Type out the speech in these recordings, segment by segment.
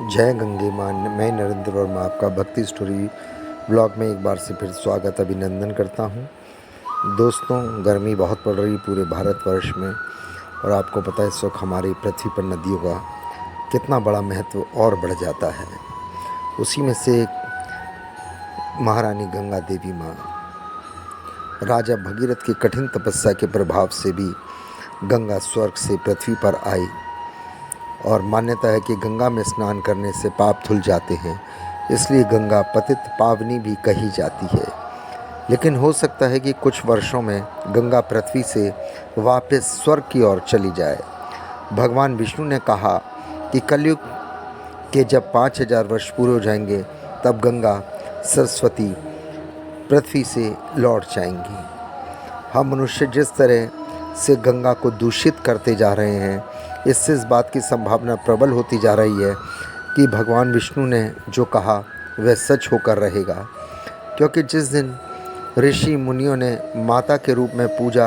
जय गंगे मां। मैं नरेंद्र वर्मा आपका भक्ति स्टोरी ब्लॉग में एक बार से फिर स्वागत अभिनंदन करता हूं। दोस्तों, गर्मी बहुत पड़ रही पूरे भारतवर्ष में और आपको पता है इस वक्त हमारी पृथ्वी पर नदियों का कितना बड़ा महत्व और बढ़ जाता है। उसी में से एक महारानी गंगा देवी माँ राजा भगीरथ की कठिन तपस्या के प्रभाव से भी गंगा स्वर्ग से पृथ्वी पर आई और मान्यता है कि गंगा में स्नान करने से पाप धुल जाते हैं, इसलिए गंगा पतित पावनी भी कही जाती है। लेकिन हो सकता है कि कुछ वर्षों में गंगा पृथ्वी से वापस स्वर्ग की ओर चली जाए। भगवान विष्णु ने कहा कि कलयुग के जब 5000 वर्ष पूरे हो जाएंगे तब गंगा सरस्वती पृथ्वी से लौट जाएंगी। हम मनुष्य जिस तरह से गंगा को दूषित करते जा रहे हैं, इससे इस बात की संभावना प्रबल होती जा रही है कि भगवान विष्णु ने जो कहा वह सच होकर रहेगा। क्योंकि जिस दिन ऋषि मुनियों ने माता के रूप में पूजा,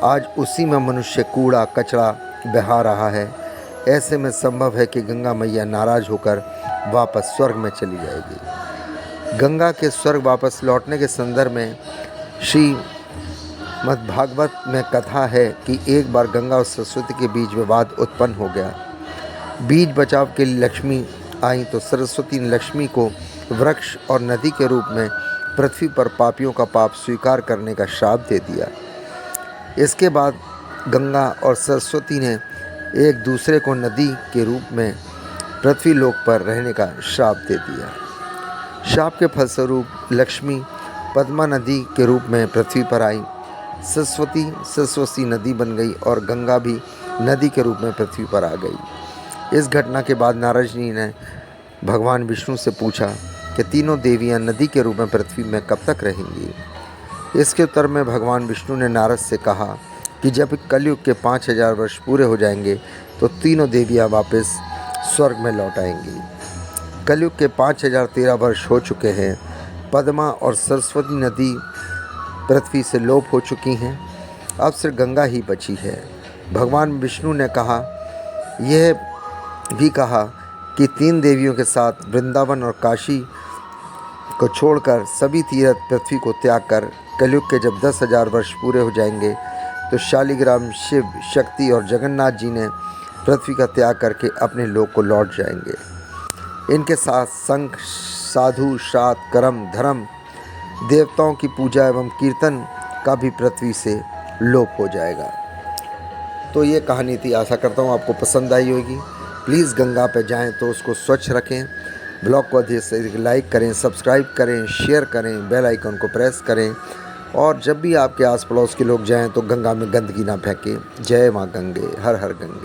आज उसी में मनुष्य कूड़ा कचरा बहा रहा है। ऐसे में संभव है कि गंगा मैया नाराज़ होकर वापस स्वर्ग में चली जाएगी। गंगा के स्वर्ग वापस लौटने के संदर्भ में श्री मद्भागवत में कथा है कि एक बार गंगा और सरस्वती के बीच विवाद उत्पन्न हो गया। बीज बचाव के लिए लक्ष्मी आई तो सरस्वती ने लक्ष्मी को वृक्ष और नदी के रूप में पृथ्वी पर पापियों का पाप स्वीकार करने का श्राप दे दिया। इसके बाद गंगा और सरस्वती ने एक दूसरे को नदी के रूप में पृथ्वी लोक पर रहने का श्राप दे दिया। श्राप के फलस्वरूप लक्ष्मी पद्मा नदी के रूप में पृथ्वी पर आई। सरस्वती नदी बन गई और गंगा भी नदी के रूप में पृथ्वी पर आ गई। इस घटना के बाद नारद जी ने भगवान विष्णु से पूछा कि तीनों देवियां नदी के रूप में पृथ्वी में कब तक रहेंगी। इसके उत्तर में भगवान विष्णु ने नारद से कहा कि जब कलयुग के 5000 वर्ष पूरे हो जाएंगे तो तीनों देवियां वापस स्वर्ग में लौट आएंगी। कलयुग के 5013 वर्ष हो चुके हैं। पद्मा और सरस्वती नदी पृथ्वी से लोप हो चुकी हैं, अब सिर्फ गंगा ही बची है। भगवान विष्णु ने यह भी कहा कि 3 देवियों के साथ वृंदावन और काशी को छोड़कर सभी तीर्थ पृथ्वी को त्याग कर कलयुग के जब 10,000 वर्ष पूरे हो जाएंगे तो शालिग्राम, शिव, शक्ति और जगन्नाथ जी ने पृथ्वी का त्याग करके अपने लोक को लौट जाएंगे। इनके साथ संख, साधु, श्राद्ध, कर्म, धर्म, देवताओं की पूजा एवं कीर्तन का भी पृथ्वी से लोप हो जाएगा। तो ये कहानी थी। आशा करता हूँ आपको पसंद आई होगी। प्लीज़ गंगा पे जाएं तो उसको स्वच्छ रखें। ब्लॉग को अधिक से अधिक लाइक करें, सब्सक्राइब करें, शेयर करें, बेल आइकन को प्रेस करें और जब भी आपके आस पड़ोस के लोग जाएं तो गंगा में गंदगी ना फेंकें। जय माँ गंगे, हर हर गंगे।